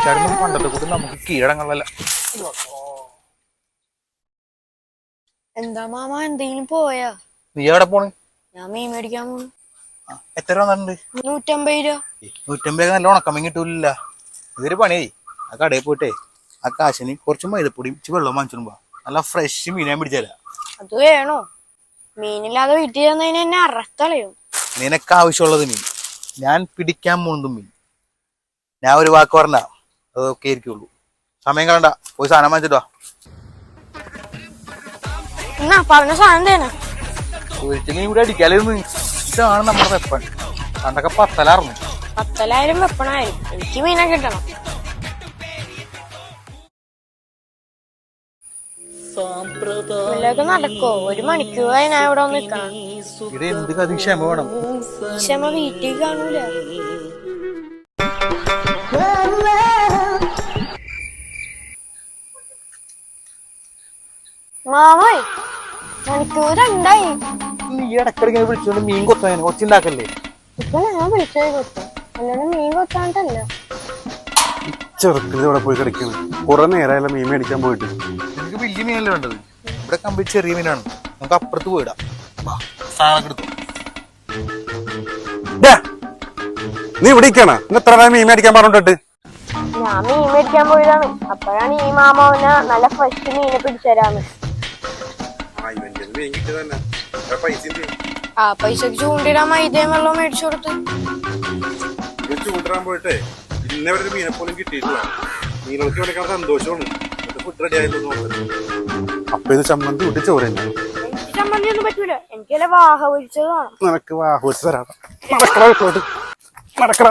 ചേട്ടനും പണ്ടത്തെ കൂടി നമുക്ക് കീഴടങ്ങളല്ല. എന്താ മാമ എന്തെങ്കിലും പോയാ? നീ എവിടെ പോണ്? ഞാൻ മീൻ മേടിക്കാൻ പോണു. എത്ര രൂപ തന്നിട്ടുണ്ട്? 150 രൂപ. 150 നല്ല ഉണക്കമ്മ കിട്ടൂല. ഇതൊരു പണിയായി, ആ കടയിൽ പോയിട്ടേ ആ കാശിന് കുറച്ച് മൈദപ്പൊടിയും വെള്ളം വാങ്ങിച്ചോണ്ട് നല്ല ഫ്രഷ് മീനാൻ പിടിച്ചാല. അത് വേണോ? മീനില്ലാതെ വീട്ടിൽ ചെന്നതിന് എന്നെ അറസ്റ്റളയും. നിനക്ക് ആവശ്യമുള്ളത് മീൻ, ഞാൻ പിടിക്കാൻ പോകുന്നതും മീൻ. ഞാൻ ഒരു വാക്ക് പറഞ്ഞ അതൊക്കെ ആയിരിക്കുള്ളൂ. സമയം കളണ്ട, പോയി സാധനം വാങ്ങിച്ചിട്ടോ. എന്നാ പറഞ്ഞ സാധനം തന്നെ. ഒരിക്കലും ഇവിടെ അടിക്കാലായിരുന്നു. ഇതാണ് നമ്മുടെ വെപ്പൺ. പണ്ടൊക്കെ പത്തലായിരുന്നു. പത്തലായാലും വെപ്പണായാലും എനിക്ക് മീനെ കിട്ടണം. പിള്ളേർക്ക് നടക്കോ? 1 മണിക്കൂറായി ഞാൻ ഇവിടെ വന്ന് നിൽക്കണം. ഇവിടെ എന്ത് കഥ ക്ഷമ വേണം. ക്ഷമ വീട്ടിൽ കാണൂല. മാമോയ്, മണിക്കൂർ 2ആയി. നീ ഇടക്കിടക്ക് വിളിച്ചോണ്ട് മീൻ കൊത്താൻ ഒച്ചുണ്ടാക്കല്ലേ? ഇപ്പൊ ഞാൻ വിളിച്ചത് കൊത്തും, അല്ലാണ്ട് മീൻ കൊത്താണ്ടല്ല. ചെറുക്കിൽ ഇവിടെ പോയി കിടക്കുന്നു. കുറെ നേരമായാലും മീൻ മേടിക്കാൻ പോയിട്ട്. എനിക്ക് വലിയ മീനല്ലേ വേണ്ടത്? ഇവിടെ കമ്പി ചെറിയ മീനാണ്. നമുക്ക് അപ്പുറത്ത് പോയിടാം. സാധനം എടുത്തു. നീ ഇവിടെ ഇരിക്കണ? എത്ര മീൻ മേടിക്കാൻ പറഞ്ഞിട്ട്? ഞാൻ മീൻ മേടിക്കാൻ പോയതാണ്. അപ്പോഴാണ് ഈ മാമോനെ നല്ല ഫ്രഷ് മീനെ പിടിച്ചരാന്ന്. ആ പൈസക്ക് ചൂണ്ടിടാൻ മൈദയും വെള്ളം മേടിച്ചു കൊടുത്ത്. ചൂണ്ടിടാൻ പോയിട്ടേ പിന്നെ ഒരു മീനെ പോലും കിട്ടിയിട്ടില്ല. മീനുകൾക്ക് വേണ്ടിക്കാൻ സന്തോഷമാണ്. ഫുഡ് റെഡി ആയല്ലോ. അപ്പൊ ഇത് ചമ്മന്തി കൂട്ടി ചോറ് തന്നെ. എനിക്ക് ചമ്മന്തി ഒന്നും പറ്റൂല, എനിക്കല്ല വാഹ പൊരിച്ചത് വേണം. നിനക്ക് വാഹ പൊരിച്ച് തരാം. നടക്കട.